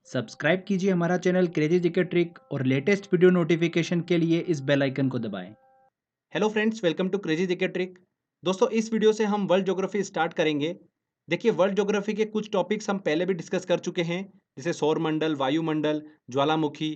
Subscribe कीजिए हमारा channel crazy GK trick और लेटेस्ट वीडियो नोटिफिकेशन के लिए इस बेल आइकन को दबाएं। Hello friends, welcome to crazy GK trick. दोस्तों, इस वीडियो से हम वर्ल्ड ज्योग्राफी स्टार्ट करेंगे। देखिए, वर्ल्ड ज्योग्राफी के कुछ टॉपिक्स हम पहले भी डिस्कस कर चुके हैं, जैसे सौरमंडल, वायुमंडल, ज्वालामुखी।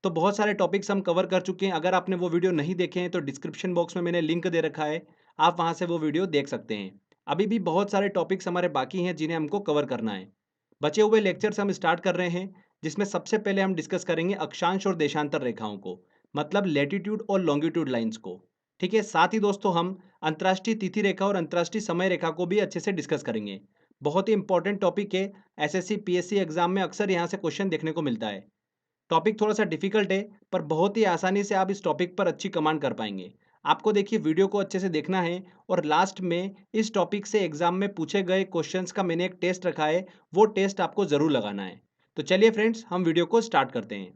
तो बहुत सारे टॉपिक्स हम कवर कर चुके हैं। अगर आपने वो वीडियो नहीं देखे हैं तो डिस्क्रिप्शन बॉक्स में मैंने लिंक दे रखा है, आप वहाँ से वो वीडियो देख सकते हैं। अभी भी बहुत सारे टॉपिक्स हमारे बाकी हैं जिन्हें हमको कवर करना है। बचे हुए लेक्चर्स हम स्टार्ट कर रहे हैं, जिसमें सबसे पहले हम डिस्कस करेंगे अक्षांश और देशांतर रेखाओं को, मतलब लैटिट्यूड और लॉन्गिट्यूड लाइंस को। ठीक है, साथ ही दोस्तों हम अंतर्राष्ट्रीय तिथि रेखा और अंतर्राष्ट्रीय समय रेखा को भी अच्छे से डिस्कस करेंगे। बहुत ही इंपॉर्टेंट टॉपिक है। एसएससी पीएससी एग्जाम में अक्सर यहाँ से क्वेश्चन देखने को मिलता है। टॉपिक थोड़ा सा डिफिकल्ट है, पर बहुत ही आसानी से आप इस टॉपिक पर अच्छी कमांड कर पाएंगे। आपको देखिए वीडियो को अच्छे से देखना है, और लास्ट में इस टॉपिक से एग्जाम में पूछे गए क्वेश्चंस का मैंने एक टेस्ट रखा है, वो टेस्ट आपको ज़रूर लगाना है। तो चलिए फ्रेंड्स, हम वीडियो को स्टार्ट करते हैं।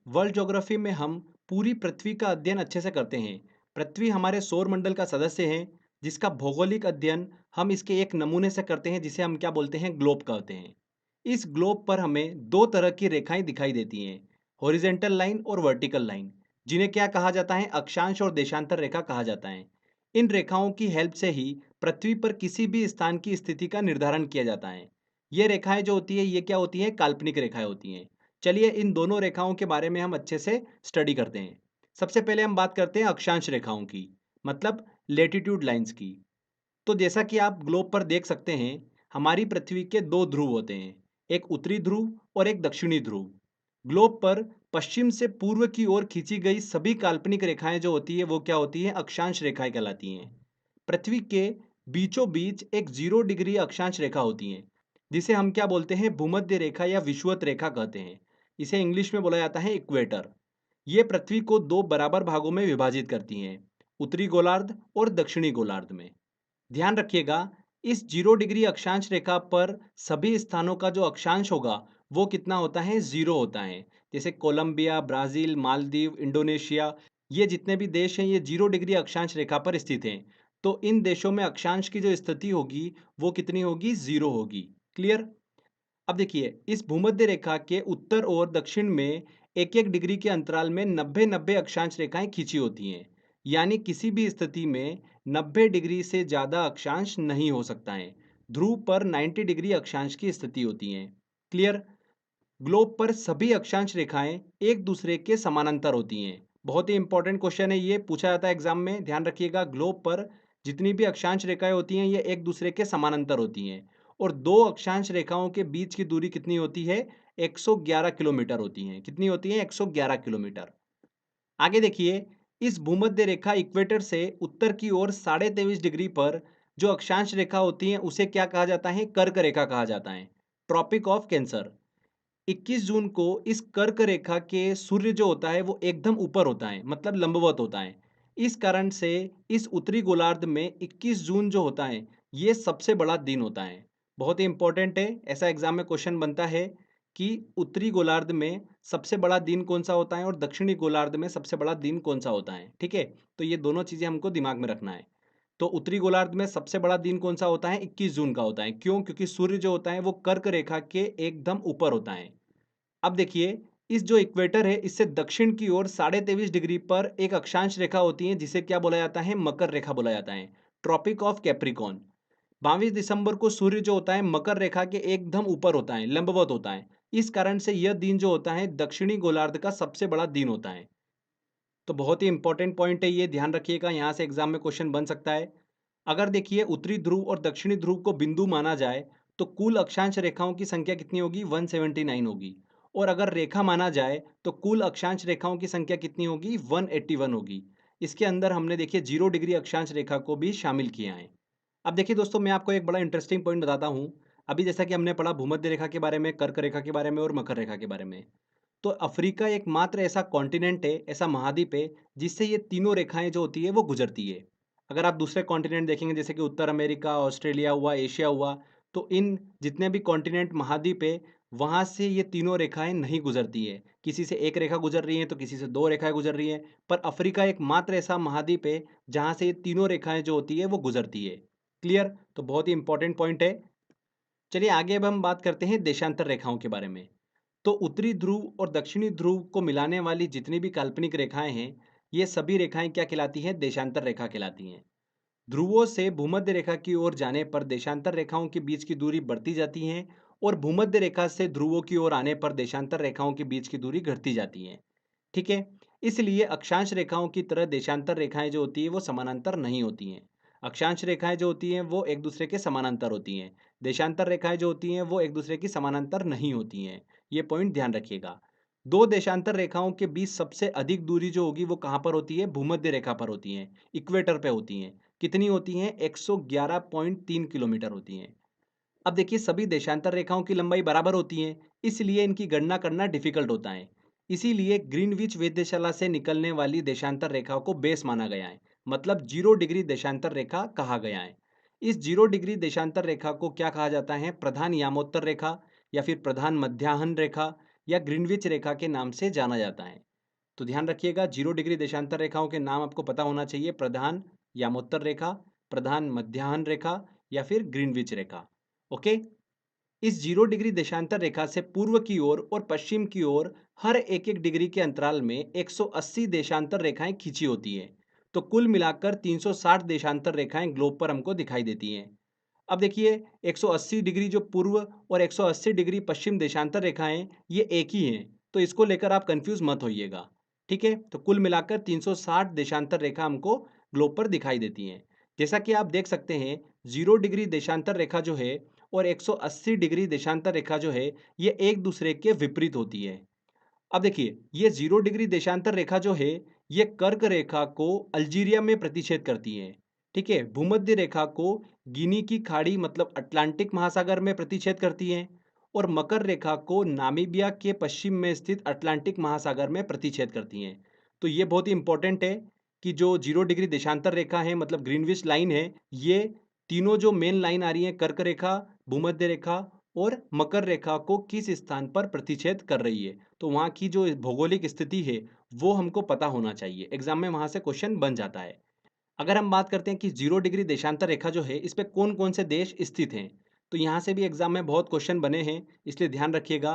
वर्ल्ड ज्योग्राफी में हम पूरी पृथ्वी का अध्ययन अच्छे से करते हैं। पृथ्वी हमारे सौर मंडल का सदस्य है, जिसका भौगोलिक अध्ययन हम इसके एक नमूने से करते हैं, जिसे हम क्या बोलते हैं, ग्लोब कहते हैं। इस ग्लोब पर हमें दो तरह की रेखाएं दिखाई देती हैं, हॉरिजेंटल लाइन और वर्टिकल लाइन, जिन्हें क्या कहा जाता है, अक्षांश और देशांतर रेखा कहा जाता है। इन रेखाओं की हेल्प से ही पृथ्वी पर किसी भी स्थान की स्थिति का निर्धारण किया जाता है। ये रेखाएं जो होती है, ये क्या होती हैं, काल्पनिक रेखाएं होती हैं। चलिए इन दोनों रेखाओं के बारे में हम अच्छे से स्टडी करते हैं। सबसे पहले हम बात करते हैं अक्षांश रेखाओं की, मतलब लेटिट्यूड लाइंस की। तो जैसा कि आप ग्लोब पर देख सकते हैं, हमारी पृथ्वी के दो ध्रुव होते हैं, एक उत्तरी ध्रुव और एक दक्षिणी ध्रुव। ग्लोब पर पश्चिम से पूर्व की ओर खींची गई सभी काल्पनिक रेखाएं जो होती है, वो क्या होती हैं, अक्षांश रेखाएं कहलाती हैं। पृथ्वी के बीचों बीच एक 0 डिग्री अक्षांश रेखा होती है, जिसे हम क्या बोलते हैं, भूमध्य रेखा या विषुवत रेखा कहते हैं। इसे इंग्लिश में बोला जाता है इक्वेटर। ये पृथ्वी को दो बराबर भागों में विभाजित करती हैं, उत्तरी गोलार्ध और दक्षिणी गोलार्ध में। ध्यान रखिएगा, इस 0 डिग्री अक्षांश रेखा पर सभी स्थानों का जो अक्षांश होगा, वो कितना होता है, 0 होता है। जैसे कोलंबिया, ब्राजील, मालदीव, इंडोनेशिया, ये जितने भी देश हैं, ये 0 डिग्री अक्षांश रेखा पर स्थित हैं। तो इन देशों में अक्षांश की जो स्थिति होगी, वो कितनी होगी, 0 होगी। क्लियर। अब देखिए, इस भूमध्य रेखा के उत्तर और दक्षिण में एक एक डिग्री के अंतराल में 90-90 अक्षांश रेखाएं खींची होती हैं। यानी किसी भी स्थिति में 90 डिग्री से ज़्यादा अक्षांश नहीं हो सकता है। ध्रुव पर 90 डिग्री अक्षांश की स्थिति होती है। क्लियर। ग्लोब पर सभी अक्षांश रेखाएं एक दूसरे के समानांतर होती हैं। बहुत ही इंपॉर्टेंट क्वेश्चन है, ये पूछा जाता है एग्जाम में। ध्यान रखिएगा, ग्लोब पर जितनी भी अक्षांश रेखाएं होती हैं, ये एक दूसरे के समानांतर होती हैं। और दो अक्षांश रेखाओं के बीच की दूरी कितनी होती है, 111 किलोमीटर होती है। कितनी होती है, 111 किलोमीटर। आगे देखिए, इस भूमध्य रेखा इक्वेटर से उत्तर की ओर 23.5 डिग्री पर जो अक्षांश रेखा होती है, उसे क्या कहा जाता है, कर्क रेखा कहा जाता है, ट्रॉपिक ऑफ कैंसर। 21 जून को इस कर्क रेखा के सूर्य जो होता है, वो एकदम ऊपर होता है, मतलब लंबवत होता है। इस कारण से इस उत्तरी गोलार्ध में 21 जून जो होता है, ये सबसे बड़ा दिन होता है। बहुत ही इंपॉर्टेंट है, ऐसा एग्जाम में क्वेश्चन बनता है कि उत्तरी गोलार्ध में सबसे बड़ा दिन कौन सा होता है और दक्षिणी गोलार्ध में सबसे बड़ा दिन कौन सा होता है। ठीक है, तो ये दोनों चीज़ें हमको दिमाग में रखना है। तो उत्तरी गोलार्ध में सबसे बड़ा दिन कौन सा होता है, 21 जून का होता है। क्यों? क्योंकि सूर्य जो होता है वो कर्क रेखा के एकदम ऊपर होता है। अब देखिए, इस जो इक्वेटर है, इससे दक्षिण की ओर 23.5 डिग्री पर एक अक्षांश रेखा होती है, जिसे क्या बोला जाता है, मकर रेखा बोला जाता है, ट्रॉपिक ऑफ कैप्रिकॉन। 22 दिसंबर को सूर्य जो होता है मकर रेखा के एकदम ऊपर होता है, लंबवत होता है। इस कारण से यह दिन जो होता है, दक्षिणी गोलार्ध का सबसे बड़ा दिन होता है। तो बहुत ही इंपॉर्टेंट पॉइंट है ये, ध्यान रखिएगा, यहाँ से एग्जाम में क्वेश्चन बन सकता है। अगर देखिए, उत्तरी ध्रुव और दक्षिणी ध्रुव को बिंदु माना जाए, तो कुल अक्षांश रेखाओं की संख्या कितनी होगी, 179 होगी। और अगर रेखा माना जाए, तो कुल अक्षांश रेखाओं की संख्या कितनी होगी, 181 होगी। इसके अंदर हमने देखिए 0 डिग्री अक्षांश रेखा को भी शामिल किया है। अब देखिए दोस्तों, मैं आपको एक बड़ा इंटरेस्टिंग पॉइंट बताता हूँ। अभी जैसा कि हमने पढ़ा भूमध्य रेखा के बारे में, कर्क रेखा के बारे में और मकर रेखा के बारे में। तो अफ्रीका एकमात्र ऐसा कॉन्टिनेंट है, ऐसा महाद्वीप है, जिससे ये तीनों रेखाएं जो होती है वो गुजरती है। अगर आप दूसरे कॉन्टिनेंट देखेंगे, जैसे कि उत्तर अमेरिका, ऑस्ट्रेलिया हुआ, एशिया हुआ, तो इन जितने भी कॉन्टिनेंट महाद्वीप है, वहाँ से ये तीनों रेखाएं नहीं गुजरती है। किसी से एक रेखा गुजर रही है, तो किसी से दो रेखाएं गुजर रही हैं। पर अफ्रीका एकमात्र ऐसा महाद्वीप है जहाँ से ये तीनों रेखाएं जो होती है वो गुजरती है। क्लियर। तो बहुत ही इंपॉर्टेंट पॉइंट है। चलिए आगे अब हम बात करते हैं देशांतर रेखाओं के बारे में। तो उत्तरी ध्रुव और दक्षिणी ध्रुव को मिलाने वाली जितनी भी काल्पनिक रेखाएं हैं, ये सभी रेखाएं क्या कहलाती हैं? देशांतर रेखा कहलाती हैं। ध्रुवों से भूमध्य रेखा की ओर जाने पर देशांतर रेखाओं के बीच की दूरी बढ़ती जाती है और भूमध्य रेखा से ध्रुवों की ओर आने पर देशांतर रेखाओं के बीच की दूरी घटती जाती है। ठीक है। इसलिए अक्षांश रेखाओं की तरह देशांतर रेखाएं जो होती है वो समानांतर नहीं होती हैं। अक्षांश रेखाएं जो होती हैं वो एक दूसरे के समानांतर होती हैं। देशांतर रेखाएं जो होती हैं वो एक दूसरे की समानांतर नहीं होती हैं। ये पॉइंट ध्यान रखिएगा। दो देशांतर रेखाओं के बीच सबसे अधिक दूरी जो होगी वो कहाँ पर होती है? भूमध्य रेखा पर होती है, इक्वेटर पे होती है। कितनी होती हैं? 111.3 किलोमीटर होती हैं। अब देखिए सभी देशांतर रेखाओं की लंबाई बराबर होती है, इसलिए इनकी गणना करना डिफिकल्ट होता है। इसीलिए ग्रीनविच वेधशाला से निकलने वाली देशांतर रेखा को बेस माना गया है, मतलब 0 डिग्री देशांतर रेखा कहा गया है। इस 0 डिग्री देशांतर रेखा को क्या कहा जाता है? प्रधान यामोत्तर रेखा या फिर प्रधान मध्याह्न रेखा या ग्रीनविच रेखा के नाम से जाना जाता है। तो ध्यान रखिएगा, 0 डिग्री देशांतर रेखाओं के नाम आपको पता होना चाहिए। प्रधान यामोत्तर रेखा, प्रधान मध्याह्न रेखा या फिर ग्रीनविच रेखा। ओके। इस 0 डिग्री देशांतर रेखा से पूर्व की ओर और पश्चिम की ओर हर एक एक डिग्री के अंतराल में 180 देशांतर रेखाएं खींची होती हैं। तो कुल मिलाकर 360 देशांतर रेखाएं ग्लोब पर हमको दिखाई देती हैं। अब देखिए 180 डिग्री जो पूर्व और 180 डिग्री पश्चिम देशांतर रेखाएं ये एक ही हैं, तो इसको लेकर आप कंफ्यूज मत होइएगा। ठीक है। तो कुल मिलाकर 360 देशांतर रेखा हमको ग्लोब पर दिखाई देती हैं। जैसा कि आप देख सकते हैं, 0 डिग्री देशांतर रेखा जो है और 180 डिग्री देशांतर रेखा जो है ये एक दूसरे के विपरीत होती है। अब देखिए ये 0 डिग्री देशांतर रेखा जो है ये कर्क रेखा को अल्जीरिया में प्रतिच्छेद करती है। ठीक है। भूमध्य रेखा को गिनी की खाड़ी मतलब अटलांटिक महासागर में प्रतिच्छेद करती है और मकर रेखा को नामीबिया के पश्चिम में स्थित अटलांटिक महासागर में प्रतिच्छेद करती हैं। तो ये बहुत ही इंपॉर्टेंट है कि जो 0 डिग्री देशांतर रेखा है मतलब ग्रीनविच लाइन है, ये तीनों जो मेन लाइन आ रही है कर्क रेखा, भूमध्य रेखा और मकर रेखा को किस स्थान पर प्रतिच्छेद कर रही है। तो वहाँ की जो भौगोलिक स्थिति है वो हमको पता होना चाहिए। एग्जाम में वहाँ से क्वेश्चन बन जाता है। अगर हम बात करते हैं कि 0 डिग्री देशांतर रेखा जो है इस पे कौन कौन से देश स्थित हैं, तो यहाँ से भी एग्जाम में बहुत क्वेश्चन बने हैं, इसलिए ध्यान रखिएगा।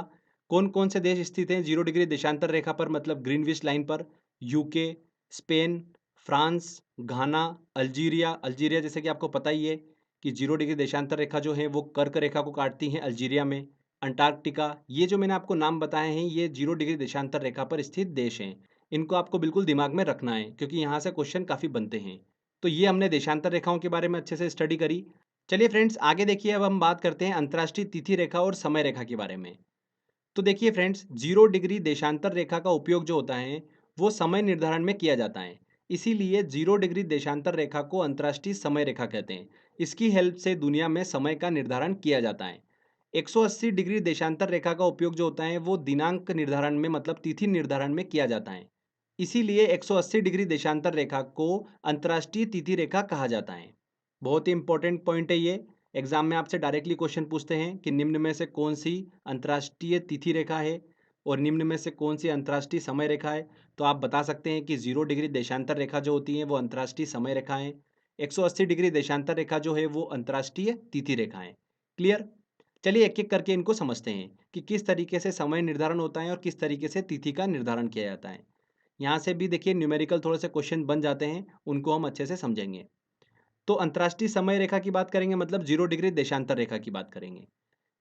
कौन कौन से देश स्थित हैं 0 डिग्री देशांतर रेखा पर मतलब ग्रीनविच लाइन पर? यूके, स्पेन, फ्रांस, घाना, अल्जीरिया। अल्जीरिया जैसे कि आपको पता ही है कि 0 डिग्री देशांतर रेखा जो है वो कर्क रेखा को काटती है अल्जीरिया में। अंटार्कटिका, ये जो मैंने आपको नाम बताए हैं ये 0 डिग्री देशांतर रेखा पर स्थित देश हैं। इनको आपको बिल्कुल दिमाग में रखना है क्योंकि यहाँ से क्वेश्चन काफ़ी बनते हैं। तो ये हमने देशांतर रेखाओं के बारे में अच्छे से स्टडी करी। चलिए फ्रेंड्स आगे देखिए, अब हम बात करते हैं अंतर्राष्ट्रीय तिथि रेखा और समय रेखा के बारे में। तो देखिए फ्रेंड्स, 0 डिग्री देशांतर रेखा का उपयोग जो होता है वो समय निर्धारण में किया जाता है। इसीलिए 0 डिग्री देशांतर रेखा को अंतर्राष्ट्रीय समय रेखा कहते हैं। इसकी हेल्प से दुनिया में समय का निर्धारण किया जाता है। 180 डिग्री देशांतर रेखा का उपयोग जो होता है वो दिनांक निर्धारण में मतलब तिथि निर्धारण में किया जाता है। इसीलिए 180 डिग्री देशांतर रेखा को अंतर्राष्ट्रीय तिथि रेखा कहा जाता है। बहुत ही इंपॉर्टेंट पॉइंट है ये। एग्जाम में आपसे डायरेक्टली क्वेश्चन पूछते हैं कि निम्न में से कौन सी अंतर्राष्ट्रीय तिथि रेखा है और निम्न में से कौन सी अंतर्राष्ट्रीय समय रेखा है। तो आप बता सकते हैं कि 0 डिग्री देशांतर रेखा जो होती है वो अंतर्राष्ट्रीय समय रेखा है। 180 डिग्री देशांतर रेखा जो है वो अंतर्राष्ट्रीय तिथि रेखा है। क्लियर। चलिए एक एक करके इनको समझते हैं कि किस तरीके से समय निर्धारण होता है और किस तरीके से तिथि का निर्धारण किया जाता है। यहाँ से भी देखिए न्यूमेरिकल थोड़े से क्वेश्चन बन जाते हैं, उनको हम अच्छे से समझेंगे। तो अंतर्राष्ट्रीय समय रेखा की बात करेंगे मतलब 0 डिग्री देशांतर रेखा की बात करेंगे।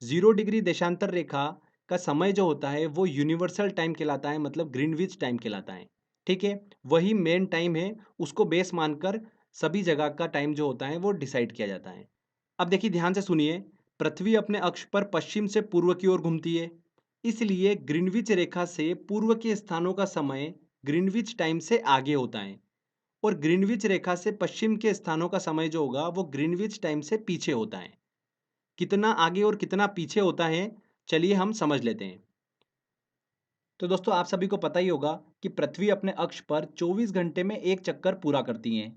0 डिग्री देशांतर रेखा का समय जो होता है वो यूनिवर्सल टाइम कहलाता है मतलब ग्रीनविच टाइम कहलाता है। ठीक है। वही मेन टाइम है, उसको बेस मानकर सभी जगह का टाइम जो होता है वो डिसाइड किया जाता है। अब देखिए ध्यान से सुनिए, पृथ्वी अपने अक्ष पर पश्चिम से पूर्व की ओर घूमती है, इसलिए ग्रीनविच रेखा से पूर्व के स्थानों का समय ग्रीनविच टाइम से आगे होता है और ग्रीनविच रेखा से पश्चिम के स्थानों का समय जो होगा वो ग्रीनविच टाइम से पीछे होता है। कितना आगे और कितना पीछे होता है, चलिए हम समझ लेते हैं। तो दोस्तों आप सभी को पता ही होगा कि पृथ्वी अपने अक्ष पर 24 घंटे में एक चक्कर पूरा करती है,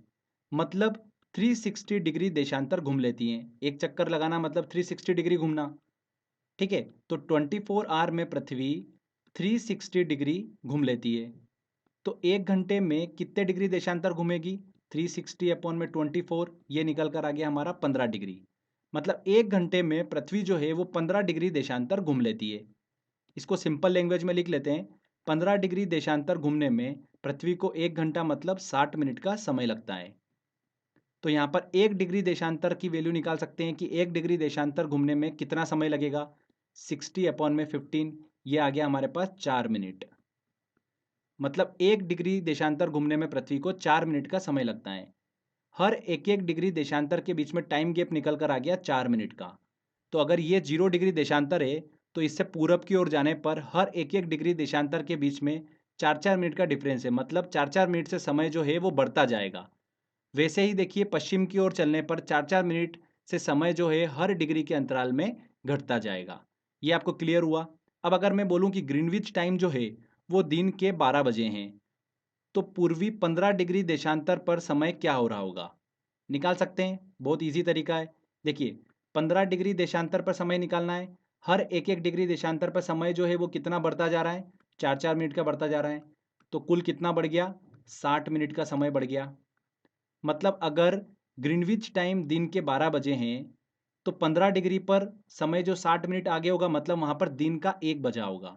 मतलब 360 डिग्री देशांतर घूम लेती हैं। एक चक्कर लगाना मतलब 360 डिग्री घूमना। ठीक है। तो 24 आवर में पृथ्वी 360 डिग्री घूम लेती है। तो एक घंटे में कितने डिग्री देशांतर घूमेगी? 360 अपॉन में 24, ये निकल कर आ गया हमारा 15 डिग्री। मतलब एक घंटे में पृथ्वी जो है वो 15 डिग्री देशांतर घूम लेती है। इसको सिंपल लैंग्वेज में लिख लेते हैं। 15 डिग्री देशांतर घूमने में पृथ्वी को 1 घंटा मतलब 60 मिनट का समय लगता है। तो यहाँ पर 1 डिग्री देशांतर की वैल्यू निकाल सकते हैं कि 1 डिग्री देशांतर घूमने में कितना समय लगेगा। 60 अपॉन में 15, ये आ गया हमारे पास 4 मिनट। मतलब 1 डिग्री देशांतर घूमने में पृथ्वी को 4 मिनट का समय लगता है। हर एक एक डिग्री देशांतर के बीच में टाइम गैप निकल कर आ गया 4 मिनट का। तो अगर ये 0 डिग्री देशांतर है तो इससे पूरब की ओर जाने पर हर एक एक डिग्री देशांतर के बीच में 4-4 मिनट का डिफरेंस है, मतलब 4-4 मिनट से समय जो है वो बढ़ता जाएगा। वैसे ही देखिए पश्चिम की ओर चलने पर 4-4 मिनट से समय जो है हर डिग्री के अंतराल में घटता जाएगा। ये आपको क्लियर हुआ। अब अगर मैं बोलूँ कि ग्रीनविच टाइम जो है वो दिन के 12 बजे हैं, तो पूर्वी 15 डिग्री देशांतर पर समय क्या हो रहा होगा, निकाल सकते हैं। बहुत इजी तरीका है। देखिए 15 डिग्री देशांतर पर समय निकालना है। हर एक एक डिग्री देशांतर पर समय जो है वो कितना बढ़ता जा रहा है, 4-4 मिनट का बढ़ता जा रहा है। तो कुल कितना बढ़ गया, 60 मिनट का समय बढ़ गया। मतलब अगर ग्रीनविच टाइम दिन के 12 बजे हैं तो 15 डिग्री पर समय जो 60 मिनट आगे होगा, मतलब वहाँ पर दिन का 1 बजा होगा।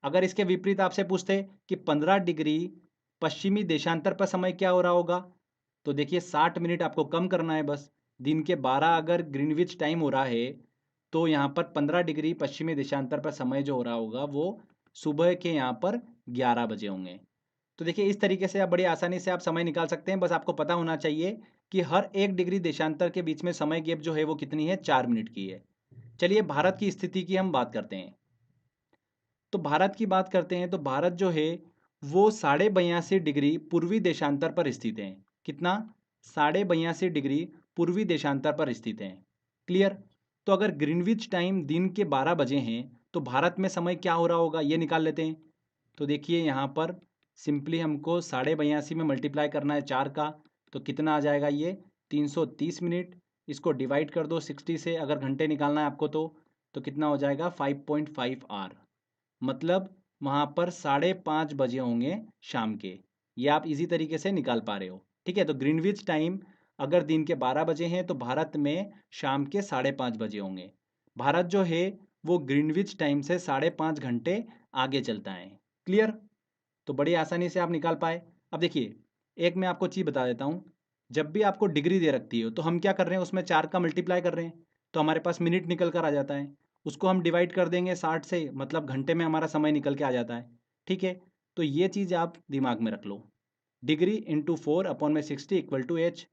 अगर इसके विपरीत आपसे पूछते कि 15 डिग्री पश्चिमी देशांतर पर समय क्या हो रहा होगा, तो देखिए 60 मिनट आपको कम करना है बस। दिन के 12 अगर ग्रीनविच टाइम हो रहा है तो यहाँ पर 15 डिग्री पश्चिमी देशांतर पर समय जो हो रहा होगा वो सुबह के यहाँ पर 11 बजे होंगे। तो देखिए इस तरीके से आप बड़ी आसानी से आप समय निकाल सकते हैं। बस आपको पता होना चाहिए कि हर एक डिग्री देशांतर के बीच में समय गैप जो है वो कितनी है, 4 मिनट की है। चलिए भारत की स्थिति की हम बात करते हैं। तो भारत की बात करते हैं तो भारत जो है वो 82.5 डिग्री पूर्वी देशांतर पर स्थित है। कितना, 82.5 डिग्री पूर्वी देशांतर पर स्थित है। क्लियर। तो अगर ग्रीनविच टाइम दिन के 12 बजे हैं तो भारत में समय क्या हो रहा होगा ये निकाल लेते हैं। तो देखिए यहाँ पर सिंपली हमको 82.5 में मल्टीप्लाई करना है 4 का, तो कितना आ जाएगा ये 330 मिनट। इसको डिवाइड कर दो 60 से, अगर घंटे निकालना है आपको तो कितना हो जाएगा 5.5 आर। मतलब वहाँ पर 5:30 बजे होंगे शाम के। ये आप इजी तरीके से निकाल पा रहे हो। ठीक है, तो ग्रीनविच टाइम अगर दिन के 12 बजे हैं तो भारत में शाम के 5:30 बजे होंगे। भारत जो है वो ग्रीनविच टाइम से 5.5 घंटे आगे चलता है। क्लियर। तो बड़ी आसानी से आप निकाल पाए। अब देखिए एक मैं आपको चीज़ बता देता हूँ। जब भी आपको डिग्री दे रखती है तो हम क्या कर रहे हैं, उसमें 4 का मल्टीप्लाई कर रहे हैं तो हमारे पास मिनट निकल कर आ जाता है। उसको हम डिवाइड कर देंगे 60 से, मतलब घंटे में हमारा समय निकल के आ जाता है। ठीक है, तो ये चीज़ आप दिमाग में रख लो। डिग्री इंटू 4 अपॉन में 60 इक्वल टू एच।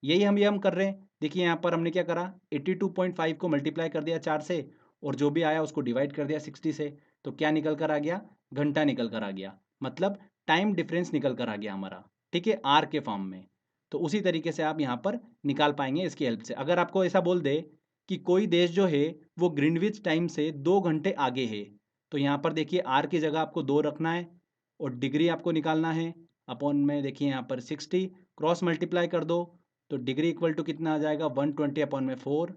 यही हम कर रहे हैं। देखिए यहाँ पर हमने क्या करा, 82.5 को मल्टीप्लाई कर दिया 4 से और जो भी आया उसको डिवाइड कर दिया 60 से। तो क्या निकल कर आ गया, घंटा निकल कर आ गया। मतलब टाइम डिफरेंस निकल कर आ गया हमारा। ठीक है, आर के फॉर्म में। तो उसी तरीके से आप यहाँ पर निकाल पाएंगे इसकी हेल्प से। अगर आपको ऐसा बोल दे कि कोई देश जो है वो ग्रीनविच टाइम से 2 घंटे आगे है, तो यहाँ पर देखिए आर की जगह आपको 2 रखना है और डिग्री आपको निकालना है। अपॉन में देखिए यहाँ पर 60 क्रॉस मल्टीप्लाई कर दो तो डिग्री इक्वल टू कितना आ जाएगा 120 अपॉन में 4।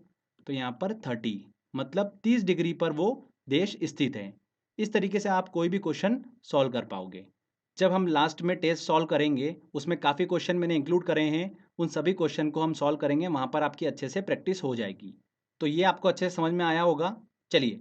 तो यहाँ पर 30, मतलब 30 डिग्री पर वो देश स्थित है। इस तरीके से आप कोई भी क्वेश्चन सॉल्व कर पाओगे। जब हम लास्ट में टेस्ट सॉल्व करेंगे उसमें काफ़ी क्वेश्चन मैंने इंक्लूड करे हैं, उन सभी क्वेश्चन को हम सॉल्व करेंगे, वहाँ पर आपकी अच्छे से प्रैक्टिस हो जाएगी। तो ये आपको अच्छे से समझ में आया होगा। चलिए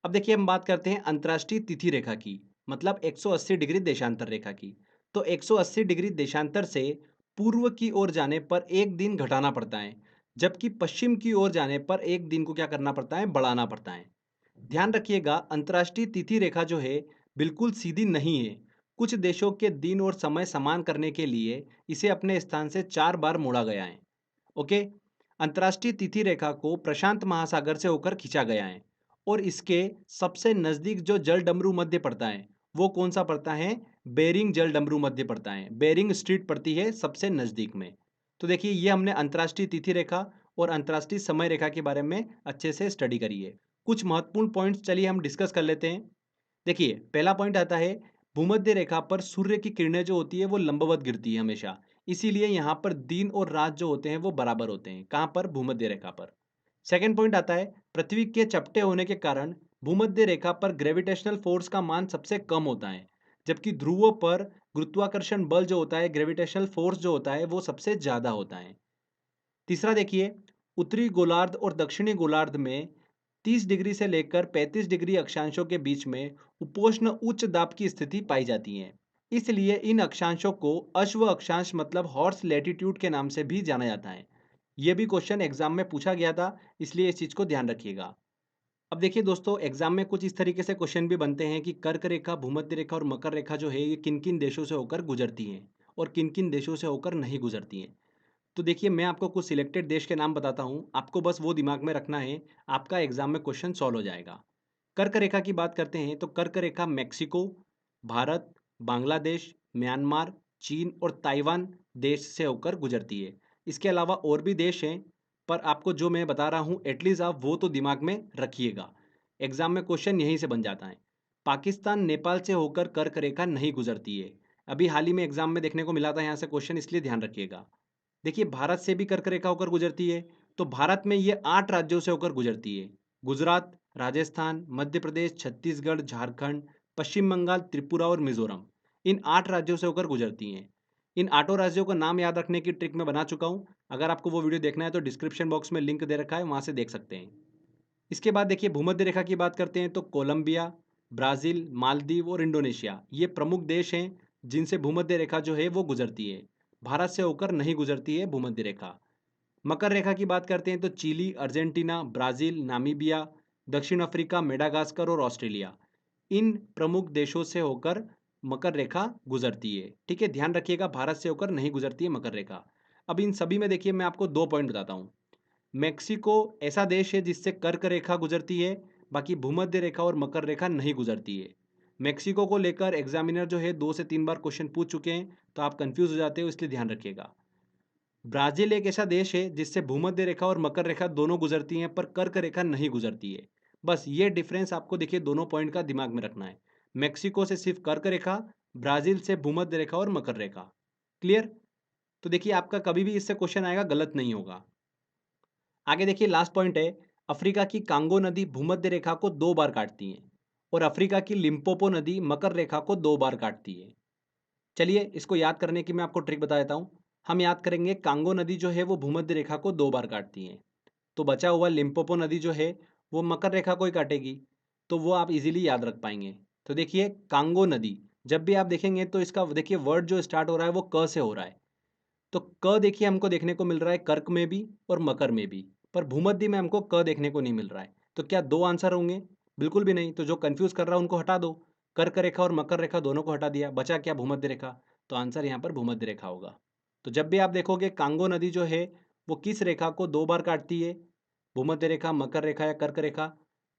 अब देखिए हम बात करते हैं अंतर्राष्ट्रीय तिथि रेखा की, मतलब 180 डिग्री देशांतर रेखा की। तो 180 डिग्री देशांतर से पूर्व की ओर जाने पर एक दिन घटाना पड़ता है, जबकि पश्चिम की ओर जाने पर एक दिन को क्या करना पड़ता है, बढ़ाना पड़ता है। ध्यान रखिएगा अंतर्राष्ट्रीय तिथि रेखा जो है बिल्कुल सीधी नहीं है। कुछ देशों के दिन और समय समान करने के लिए इसे अपने स्थान से 4 बार मोड़ा गया है। ओके। अंतर्राष्ट्रीय तिथि रेखा को प्रशांत महासागर से होकर खींचा गया है और इसके सबसे नजदीक जो जल डमरू मध्य पड़ता है वो कौन सा पड़ता है, बेरिंग जल डमरू मध्य पड़ता है। बेरिंग स्ट्रीट पड़ती है सबसे नजदीक में। तो देखिए ये हमने अंतर्राष्ट्रीय तिथि रेखा और अंतर्राष्ट्रीय समय रेखा के बारे में अच्छे से स्टडी करी है। कुछ महत्वपूर्ण पॉइंट्स चलिए हम डिस्कस कर लेते हैं। देखिए पहला पॉइंट आता है, भूमध्य रेखा पर सूर्य की किरणें जो होती है वो लंबवत गिरती है हमेशा। इसीलिए यहाँ पर दिन और रात जो होते हैं वो बराबर होते हैं। कहाँ पर, भूमध्य रेखा पर। सेकंड पॉइंट आता है, पृथ्वी के चपटे होने के कारण भूमध्य रेखा पर ग्रेविटेशनल फोर्स का मान सबसे कम होता है, जबकि ध्रुवों पर गुरुत्वाकर्षण बल जो होता है, ग्रेविटेशनल फोर्स जो होता है वो सबसे ज्यादा होता है। तीसरा देखिए, उत्तरी गोलार्ध और दक्षिणी गोलार्ध में 30 डिग्री से लेकर 35 डिग्री अक्षांशों के बीच में उपोष्ण उच्च दाब की स्थिति पाई जाती है। इसलिए इन अक्षांशों को अश्व अक्षांश मतलब हॉर्स लैटिट्यूड के नाम से भी जाना जाता है। यह भी क्वेश्चन एग्जाम में पूछा गया था, इसलिए इस चीज को ध्यान रखिएगा। अब देखिए दोस्तों, एग्जाम में कुछ इस तरीके से क्वेश्चन भी बनते हैं कि कर्क रेखा, भूमध्य रेखा और मकर रेखा जो है ये किन किन देशों से होकर गुजरती हैं और किन किन देशों से होकर नहीं गुजरती हैं। तो देखिए, मैं आपको कुछ सिलेक्टेड देश के नाम बताता हूँ, आपको बस वो दिमाग में रखना है, आपका एग्जाम में क्वेश्चन सॉल्व हो जाएगा। कर्क रेखा की बात करते हैं तो कर्क रेखा मैक्सिको, भारत, बांग्लादेश, म्यांमार, चीन और ताइवान देश से होकर गुजरती है। इसके अलावा और भी देश हैं, पर आपको जो मैं बता रहा हूँ एटलीस्ट आप वो तो दिमाग में रखिएगा। एग्जाम में क्वेश्चन यहीं से बन जाता है। पाकिस्तान नेपाल से होकर कर्क रेखा नहीं गुजरती है। अभी हाल ही में एग्जाम में देखने को मिला था यहाँ से क्वेश्चन, इसलिए ध्यान रखिएगा। देखिए, भारत से भी कर्क रेखा होकर गुजरती है, तो भारत में ये 8 राज्यों से होकर गुजरती है। गुजरात, राजस्थान, मध्य प्रदेश, छत्तीसगढ़, झारखंड, पश्चिम बंगाल, त्रिपुरा और मिजोरम, इन 8 राज्यों से होकर गुजरती हैं। इन 8 राज्यों का नाम याद रखने की ट्रिक मैं बना चुका हूँ। अगर आपको वो वीडियो देखना है तो डिस्क्रिप्शन बॉक्स में लिंक दे रखा है, वहाँ से देख सकते हैं। इसके बाद देखिए, भूमध्य रेखा की बात करते हैं तो कोलंबिया, ब्राज़ील, मालदीव और इंडोनेशिया ये प्रमुख देश हैं जिनसे भूमध्य रेखा जो है वो गुजरती है। भारत से होकर नहीं गुजरती है भूमध्य रेखा। मकर रेखा की बात करते हैं तो चिली, अर्जेंटीना, ब्राज़ील, नामीबिया, दक्षिण अफ्रीका, मेडागास्कर और ऑस्ट्रेलिया, इन प्रमुख देशों से होकर मकर रेखा गुजरती है। ठीक है, ध्यान रखिएगा, भारत से होकर नहीं गुजरती है मकर रेखा। अब इन सभी में देखिए, मैं आपको 2 पॉइंट बताता हूँ। मेक्सिको ऐसा देश है जिससे कर्क रेखा गुजरती है, बाकी भूमध्य रेखा और मकर रेखा नहीं गुजरती है। मेक्सिको को लेकर एग्जामिनर जो है 2 से 3 बार क्वेश्चन पूछ चुके हैं, तो आप कंफ्यूज हो जाते हो, इसलिए ध्यान रखिएगा। ब्राजील एक ऐसा देश है जिससे भूमध्य रेखा और मकर रेखा दोनों गुजरती हैं, पर कर्क रेखा नहीं गुजरती है। बस ये डिफरेंस आपको देखिए दोनों पॉइंट का दिमाग में रखना है। मेक्सिको से सिर्फ कर्क रेखा, ब्राजील से भूमध्य रेखा और मकर रेखा। क्लियर? तो देखिए, आपका कभी भी इससे क्वेश्चन आएगा गलत नहीं होगा। आगे देखिए, लास्ट पॉइंट है, अफ्रीका की कांगो नदी भूमध्य रेखा को 2 बार काटती है और अफ्रीका की लिम्पोपो नदी मकर रेखा को 2 बार काटती है। चलिए, इसको याद करने की मैं आपको ट्रिक बता देता हूँ। हम याद करेंगे, कांगो नदी जो है वो भूमध्य रेखा को 2 बार काटती है, तो बचा हुआ लिम्पोपो नदी जो है वो मकर रेखा को ही काटेगी, तो वो आप इजीली याद रख पाएंगे। तो देखिए, कांगो नदी जब भी आप देखेंगे तो इसका देखिए वर्ड जो स्टार्ट हो रहा है वो क से हो रहा है। तो क देखिए हमको देखने को मिल रहा है कर्क में भी और मकर में भी, पर भूमध्य में हमको क देखने को नहीं मिल रहा है। तो क्या 2 आंसर होंगे? बिल्कुल भी नहीं। तो जो कंफ्यूज कर रहा है उनको हटा दो। कर्क रेखा और मकर रेखा दोनों को हटा दिया, बचा क्या? भूमध्य रेखा। तो आंसर यहाँ पर भूमध्य रेखा होगा। तो जब भी आप देखोगे कांगो नदी जो है वो किस रेखा को 2 बार काटती है, भूमध्य रेखा, मकर रेखा या कर्क रेखा,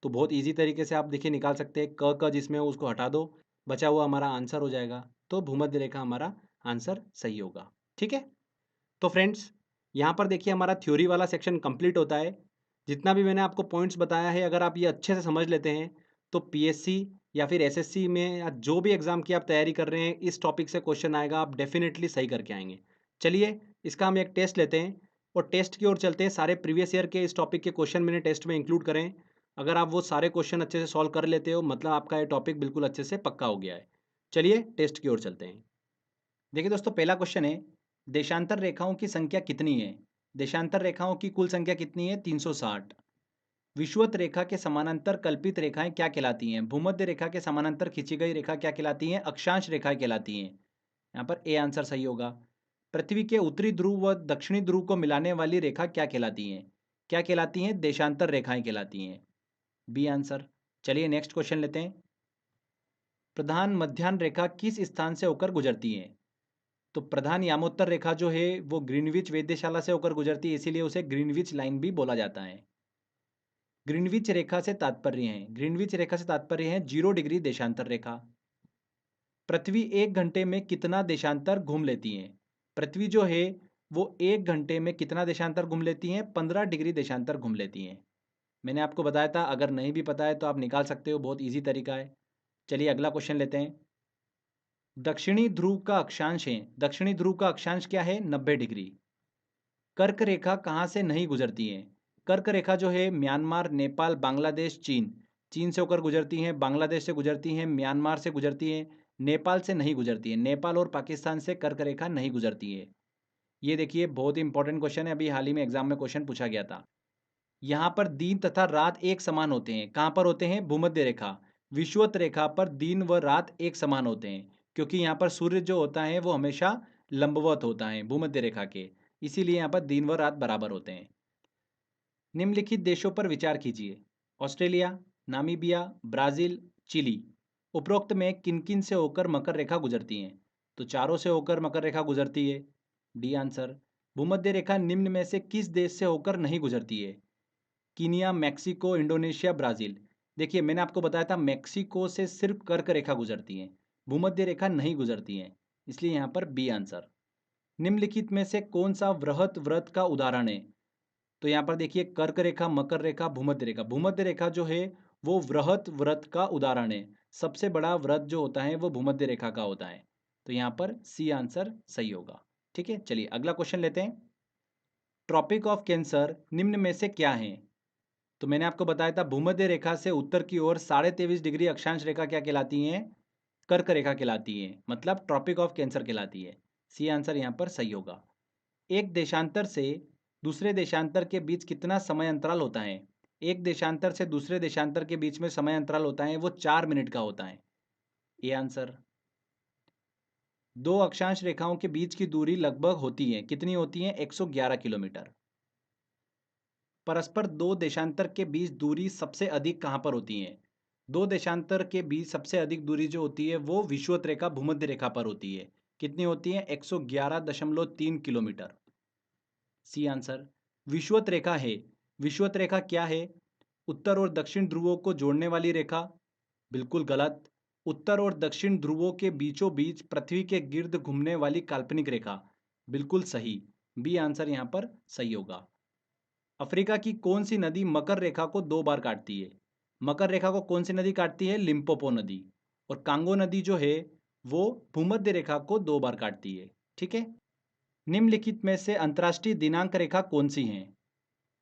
तो बहुत ईजी तरीके से आप देखिए निकाल सकते हैं। क जिसमें हो उसको हटा दो, बचा हुआ हमारा आंसर हो जाएगा। तो भूमध्य रेखा हमारा आंसर सही होगा। ठीक है, तो फ्रेंड्स, यहाँ पर देखिए हमारा थ्योरी वाला सेक्शन कंप्लीट होता है। जितना भी मैंने आपको पॉइंट्स बताया है, अगर आप ये अच्छे से समझ लेते हैं तो पीएससी या फिर एसएससी में या जो भी एग्ज़ाम की आप तैयारी कर रहे हैं, इस टॉपिक से क्वेश्चन आएगा, आप डेफिनेटली सही करके आएंगे। चलिए, इसका हम एक टेस्ट लेते हैं और टेस्ट की ओर चलते हैं। सारे प्रीवियस ईयर के इस टॉपिक के क्वेश्चन मैंने टेस्ट में इंक्लूड करें। अगर आप वो सारे क्वेश्चन अच्छे से सॉल्व कर लेते हो, मतलब आपका ये टॉपिक बिल्कुल अच्छे से पक्का हो गया है। चलिए टेस्ट की ओर चलते हैं। देखिए दोस्तों, पहला क्वेश्चन है, देशांतर रेखाओं की संख्या कितनी है? देशांतर रेखाओं की कुल संख्या कितनी है? 360। विषुवत रेखा के समानांतर कल्पित रेखाएं क्या कहलाती हैं? भूमध्य रेखा के समानांतर खींची गई रेखा क्या कहलाती हैं? अक्षांश रेखाएं कहलाती हैं। यहाँ पर ए आंसर सही होगा। पृथ्वी के उत्तरी ध्रुव व दक्षिणी ध्रुव को मिलाने वाली रेखा क्या कहलाती हैं? क्या कहलाती हैं? देशांतर रेखाएं कहलाती हैं। B answer. चलिए नेक्स्ट क्वेश्चन लेते हैं। प्रधान मध्याह्न रेखा किस स्थान से होकर गुजरती है? तो प्रधान यामोत्तर रेखा जो है वो ग्रीनविच वेधशाला से होकर गुजरती है, इसीलिए उसे ग्रीनविच लाइन भी बोला जाता है। ग्रीनविच रेखा से तात्पर्य है, ग्रीनविच रेखा से तात्पर्य है 0 डिग्री देशांतर रेखा। पृथ्वी 1 घंटे में कितना देशांतर घूम लेती है? पृथ्वी जो है वो 1 घंटे में कितना देशांतर घूम लेती है? 15 डिग्री देशांतर घूम लेती हैं। मैंने आपको बताया था, अगर नहीं भी पता है तो आप निकाल सकते हो, बहुत ईजी तरीका है। चलिए अगला क्वेश्चन लेते हैं। दक्षिणी ध्रुव का अक्षांश है, दक्षिणी ध्रुव का अक्षांश क्या है? 90 डिग्री। कर्क रेखा कहाँ से नहीं गुजरती है? कर्क रेखा जो है म्यांमार, नेपाल, बांग्लादेश, चीन, चीन से होकर गुजरती हैं, बांग्लादेश से गुजरती हैं, म्यांमार से गुजरती हैं, नेपाल से नहीं गुजरती है। नेपाल और पाकिस्तान से कर्क रेखा नहीं गुजरती है। ये देखिए बहुत ही इंपॉर्टेंट क्वेश्चन है, अभी हाल ही में एग्जाम में क्वेश्चन पूछा गया था। यहाँ पर दिन तथा रात एक समान होते हैं। कहाँ पर होते हैं? भूमध्य रेखा। विषुवत रेखा पर दिन व रात एक समान होते हैं, क्योंकि यहाँ पर सूर्य जो होता है वो हमेशा लंबवत होता है भूमध्य रेखा के, इसीलिए यहाँ पर दिन व रात बराबर होते हैं। निम्नलिखित देशों पर विचार कीजिए। Australia, Namibia, Brazil, Chile. उपरोक्त में किन-किन से होकर मकर रेखा गुजरती है? तो चारों से होकर मकर रेखा गुजरती है। D answer. भूमध्य रेखा निम्न में से किस देश से होकर नहीं गुजरती है? Kenya, Mexico, Indonesia, Brazil. देखिए, मैंने आपको बताया था मेक्सिको से सिर्फ कर्क रेखा गुजरती है, भूमध्य रेखा नहीं गुजरती है, इसलिए यहाँ पर बी आंसर। निम्नलिखित में से कौन सा वृहत व्रत का उदाहरण है? तो यहाँ पर देखिए कर्क रेखा, मकर रेखा, भूमध्य रेखा। भूमध्य रेखा जो है वो वृहत व्रत का उदाहरण है। सबसे बड़ा व्रत जो होता है वो भूमध्य रेखा का होता है। तो यहाँ पर सी आंसर सही होगा। ठीक है, चलिए अगला क्वेश्चन लेते हैं। ट्रॉपिक ऑफ कैंसर निम्न में से क्या है? तो मैंने आपको बताया था भूमध्य रेखा से उत्तर की ओर 23.5 डिग्री अक्षांश रेखा क्या कहलाती है? कर्क रेखा कहलाती है, मतलब ट्रॉपिक ऑफ कैंसर कहलाती है। सी आंसर यहाँ पर सही होगा। एक देशांतर से दूसरे देशांतर के बीच कितना समय अंतराल होता है? एक देशांतर से दूसरे देशांतर के बीच में समय अंतराल होता है वो 4 मिनट का होता है। A answer. दो अक्षांश रेखाओं के बीच की दूरी लगभग होती है, कितनी होती है? 111 किलोमीटर। परस्पर दो देशांतर के बीच दूरी सबसे अधिक कहाँ पर होती है? दो देशांतर के बीच सबसे अधिक दूरी जो होती है वो विषुवत रेखा भूमध्य रेखा पर होती है। कितनी होती है? 111.3 किलोमीटर। C answer. विषुवत रेखा है। विषुवत रेखा क्या है? उत्तर और दक्षिण ध्रुवों को जोड़ने वाली रेखा। बिल्कुल गलत। उत्तर और दक्षिण ध्रुवों के बीचों बीच पृथ्वी के गिर्द घूमने वाली काल्पनिक रेखा। बिल्कुल सही। बी आंसर यहाँ पर सही होगा। अफ्रीका की कौन सी नदी मकर रेखा को 2 बार काटती है? मकर रेखा को कौन सी नदी काटती है? लिम्पोपो नदी। और कांगो नदी जो है वो भूमध्य रेखा को 2 बार काटती है। ठीक है। निम्नलिखित में से अंतर्राष्ट्रीय दिनांक रेखा कौन सी है?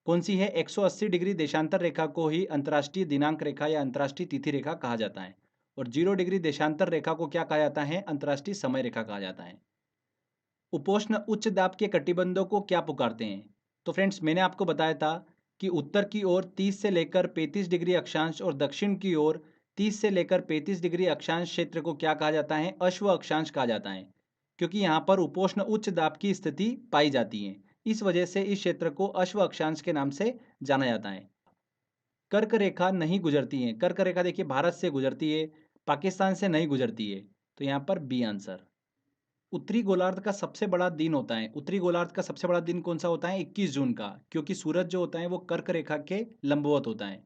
कौन सी है? 180 डिग्री देशांतर रेखा को ही अंतर्राष्ट्रीय दिनांक रेखा या अंतर्राष्ट्रीय तिथि रेखा कहा जाता है। और 0 डिग्री देशांतर रेखा को क्या कहा जाता है? अंतर्राष्ट्रीय समय रेखा कहा जाता है। उपोष्ण उच्च दाब के कटिबंधों को क्या पुकारते हैं? तो फ्रेंड्स, मैंने आपको बताया था कि उत्तर की ओर 30 से लेकर 35 डिग्री अक्षांश और दक्षिण की ओर 30 से लेकर 35 डिग्री अक्षांश क्षेत्र को क्या कहा जाता है? अश्व अक्षांश कहा जाता है, क्योंकि यहाँ पर उपोष्ण उच्च दाब की स्थिति पाई जाती है। इस वजह से इस क्षेत्र को अश्व अक्षांश के नाम से जाना जाता है। कर्क रेखा नहीं गुजरती है। कर्क रेखा देखिए भारत से गुजरती है, पाकिस्तान से नहीं गुजरती है। तो यहाँ पर बी आंसर। उत्तरी गोलार्ध का सबसे बड़ा दिन होता है। उत्तरी गोलार्ध का सबसे बड़ा दिन कौन सा होता है? 21 जून का, क्योंकि सूरज जो होता है वो कर्क रेखा के लंबवत होता है।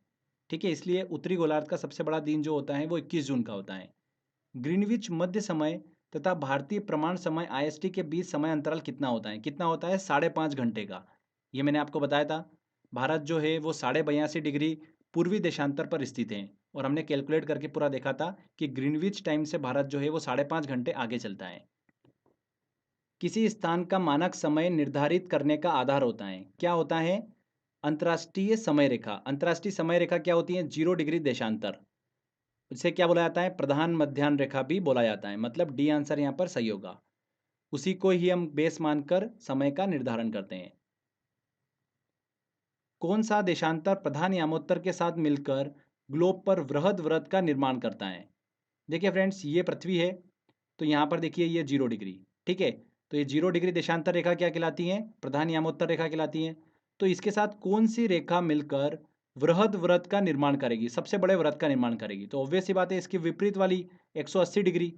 ठीक है, इसलिए उत्तरी गोलार्ध का सबसे बड़ा दिन जो होता है वो 21 जून का होता है। ग्रीनविच मध्य समय तथा भारतीय प्रमाण समय आईएसटी के बीच समय अंतराल कितना होता है? कितना होता है? 5.5 घंटे का। ये मैंने आपको बताया था। भारत जो है वो 82.5 डिग्री पूर्वी देशांतर पर स्थित है, और हमने कैलकुलेट करके पूरा देखा था कि ग्रीनविच टाइम से भारत जो है वो 5.5 घंटे आगे चलता है। किसी स्थान का मानक समय निर्धारित करने का आधार होता है, क्या होता है? अंतर्राष्ट्रीय समय रेखा। अंतर्राष्ट्रीय समय रेखा क्या होती है? 0 डिग्री देशांतर। इसे क्या बोला जाता है? प्रधान मध्याह्न रेखा भी बोला जाता है, मतलब डी आंसर यहाँ पर सही होगा। उसी को ही हम बेस मानकर समय का निर्धारण करते हैं। कौन सा देशांतर प्रधान यामोत्तर के साथ मिलकर ग्लोब पर वृहद व्रत का निर्माण करता है? देखिए फ्रेंड्स, ये पृथ्वी है, तो यहाँ पर देखिए ये 0 डिग्री। ठीक है, तो ये 0 डिग्री देशांतर रेखा क्या कहलाती है? प्रधान यामोत्तर रेखा कहलाती है। तो इसके साथ कौन सी रेखा मिलकर वृहद व्रत का निर्माण करेगी, सबसे बड़े व्रत का निर्माण करेगी? तो ऑब्वियस सी बात है, इसकी विपरीत वाली 180 डिग्री।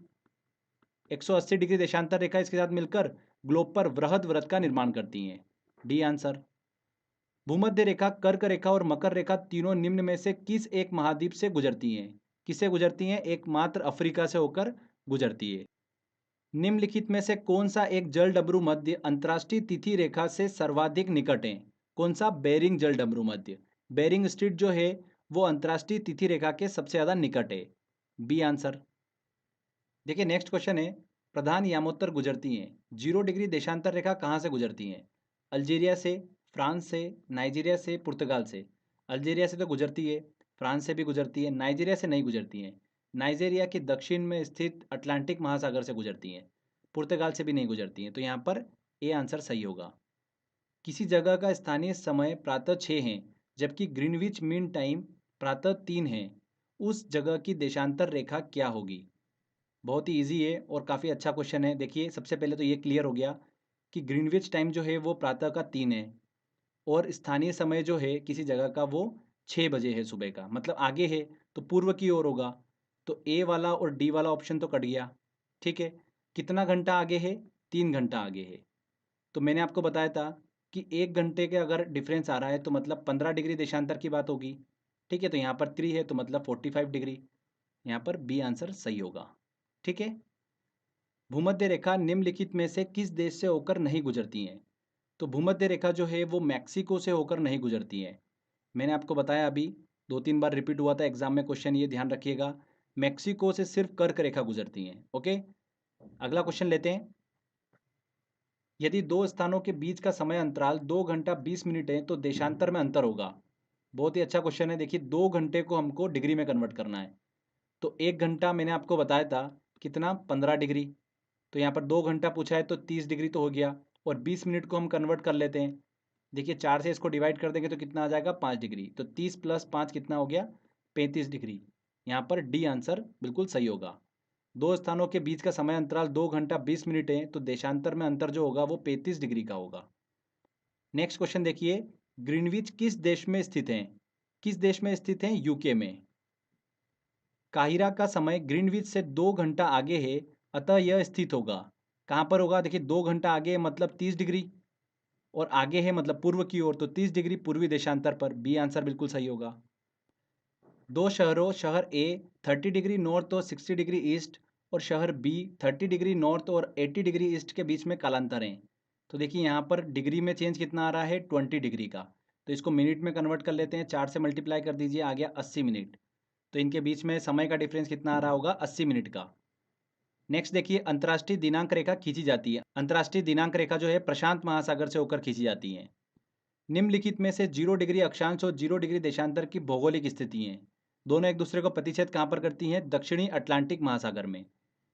180 डिग्री देशांतर रेखा इसके साथ मिलकर ग्लोब पर वृहद व्रत का निर्माण करती है। D answer. भूमध्य रेखा, कर्क रेखा और मकर रेखा तीनों निम्न में से किस एक महाद्वीप से गुजरती हैं? किससे गुजरती हैं? एकमात्र अफ्रीका से होकर गुजरती है। निम्नलिखित में से कौन सा एक जल डमरू मध्य अंतर्राष्ट्रीय तिथि रेखा से सर्वाधिक निकट है? कौन सा? बेरिंग जल डमरू मध्य। बेरिंग स्ट्रीट जो है वो अंतर्राष्ट्रीय तिथि रेखा के सबसे ज्यादा निकट है। B answer. देखिए नेक्स्ट क्वेश्चन है, प्रधान यामोत्तर गुजरती हैं। 0 डिग्री देशांतर रेखा कहाँ से गुजरती हैं? अल्जीरिया से, फ्रांस से, नाइजीरिया से, पुर्तगाल से। अल्जीरिया से तो गुजरती है, फ्रांस से भी गुजरती है, नाइजीरिया से नहीं गुजरती हैं। नाइजीरिया के दक्षिण में स्थित अटलांटिक महासागर से गुजरती हैं। पुर्तगाल से भी नहीं गुजरती हैं। तो यहाँ पर ए आंसर सही होगा। किसी जगह का स्थानीय समय प्रातः 6 है, जबकि ग्रीनविच मीन टाइम प्रातः 3 है, उस जगह की देशांतर रेखा क्या होगी? बहुत ही ईजी है और काफ़ी अच्छा क्वेश्चन है। देखिए सबसे पहले तो ये क्लियर हो गया कि ग्रीनविच टाइम जो है वो प्रातः का 3 है और स्थानीय समय जो है किसी जगह का वो 6 बजे है सुबह का, मतलब आगे है तो पूर्व की ओर होगा। तो ए वाला और डी वाला ऑप्शन तो कट गया। ठीक है, कितना घंटा आगे है? 3 घंटा आगे है। तो मैंने आपको बताया था कि 1 घंटे के अगर डिफरेंस आ रहा है तो मतलब 15 डिग्री देशांतर की बात होगी। ठीक है, तो यहाँ पर 3 है तो मतलब 45 डिग्री। यहाँ पर बी आंसर सही होगा। ठीक है, भूमध्य रेखा निम्नलिखित में से किस देश से होकर नहीं गुजरती है? तो भूमध्य रेखा जो है वो मैक्सिको से होकर नहीं गुजरती है। मैंने आपको बताया अभी, 2-3 बार रिपीट हुआ था एग्जाम में क्वेश्चन, ये ध्यान रखिएगा। मैक्सिको से सिर्फ कर्क रेखा गुजरती है। ओके, अगला क्वेश्चन लेते हैं। यदि दो स्थानों के बीच का समय अंतराल 2 घंटा 20 मिनट है तो देशांतर में अंतर होगा। बहुत ही अच्छा क्वेश्चन है। देखिए 2 घंटे को हमको डिग्री में कन्वर्ट करना है। तो 1 घंटा मैंने आपको बताया था कितना, 15 डिग्री। तो यहाँ पर 2 घंटा पूछा है तो 30 डिग्री तो हो गया, और 20 मिनट को हम कन्वर्ट कर लेते हैं। देखिए 4 से इसको डिवाइड कर देंगे तो कितना आ जाएगा, 5 डिग्री। तो 30 + 5 कितना हो गया, 35 डिग्री। यहाँ पर डी आंसर बिल्कुल सही होगा। दो स्थानों के बीच का समय अंतराल 2 घंटा 20 मिनट है तो देशांतर में अंतर जो होगा वो 35 डिग्री का होगा। नेक्स्ट क्वेश्चन देखिए, ग्रीनविच किस देश में स्थित है? किस देश में स्थित है? यूके में। काहिरा का समय ग्रीनविच से 2 घंटा आगे है, अतः यह स्थित होगा। कहाँ पर होगा? देखिए 2 घंटा आगे है मतलब 30 डिग्री, और आगे है मतलब पूर्व की ओर, तो 30 डिग्री पूर्वी देशांतर पर। बी आंसर बिल्कुल सही होगा। दो शहरों, शहर ए 30 डिग्री नॉर्थ और 60 डिग्री ईस्ट, और शहर बी 30 डिग्री नॉर्थ और 80 डिग्री ईस्ट के बीच में कालांतर हैं। तो देखिए यहाँ पर डिग्री में चेंज कितना आ रहा है, 20 डिग्री का। तो इसको मिनट में कन्वर्ट कर लेते हैं, 4 से मल्टीप्लाई कर दीजिए, आ गया 80 मिनट। तो इनके बीच में समय का डिफरेंस कितना आ रहा होगा, 80 मिनट का। नेक्स्ट देखिए, अंतर्राष्ट्रीय दिनांक रेखा खींची जाती है। अंतर्राष्ट्रीय दिनांक रेखा जो है प्रशांत महासागर से होकर खींची जाती है। निम्नलिखित में से 0 डिग्री अक्षांश और 0 डिग्री देशांतर की भौगोलिक स्थिति हैं। दोनों एक दूसरे को प्रतिच्छेद कहाँ पर करती हैं? दक्षिणी अटलांटिक महासागर में।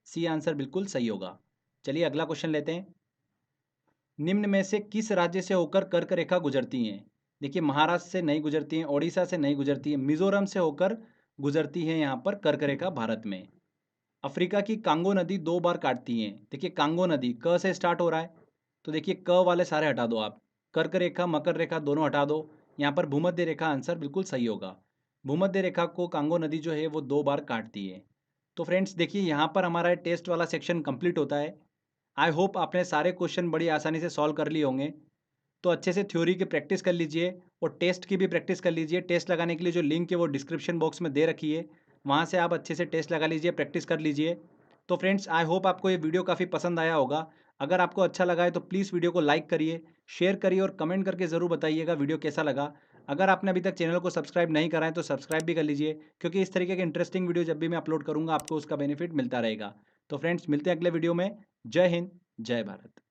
सी आंसर बिल्कुल सही होगा। चलिए अगला क्वेश्चन लेते हैं। निम्न में से किस राज्य से होकर कर्क रेखा गुजरती हैं? देखिए महाराष्ट्र से नहीं गुजरती हैं, ओडिशा से नहीं गुजरती है, मिजोरम से होकर गुजरती है यहाँ पर कर्क रेखा भारत में। अफ्रीका की कांगो नदी 2 बार काटती है। देखिए कांगो नदी क से स्टार्ट हो रहा है, तो देखिए क वाले सारे हटा दो आप, कर्क रेखा मकर रेखा दोनों हटा दो। यहाँ पर भूमध्य रेखा आंसर बिल्कुल सही होगा। भूमध्य रेखा को कांगो नदी जो है वो 2 बार काटती है। तो फ्रेंड्स देखिए यहाँ पर हमारा टेस्ट वाला सेक्शन कंप्लीट होता है। आई होप आपने सारे क्वेश्चन बड़ी आसानी से सॉल्व कर लिए होंगे। तो अच्छे से थ्योरी की प्रैक्टिस कर लीजिए और टेस्ट की भी प्रैक्टिस कर लीजिए। टेस्ट लगाने के लिए जो लिंक है वो डिस्क्रिप्शन बॉक्स में दे रखी है, वहाँ से आप अच्छे से टेस्ट लगा लीजिए, प्रैक्टिस कर लीजिए। तो फ्रेंड्स आई होप आपको ये वीडियो काफ़ी पसंद आया होगा। अगर आपको अच्छा लगा है तो प्लीज़ वीडियो को लाइक करिए, शेयर करिए और कमेंट करके ज़रूर बताइएगा वीडियो कैसा लगा। अगर आपने अभी तक चैनल को सब्सक्राइब नहीं करा है तो सब्सक्राइब भी कर लीजिए, क्योंकि इस तरीके के इंटरेस्टिंग वीडियो जब भी मैं अपलोड करूँगा आपको उसका बेनिफिट मिलता रहेगा। तो फ्रेंड्स मिलते हैं अगले वीडियो में। जय हिंद, जय भारत।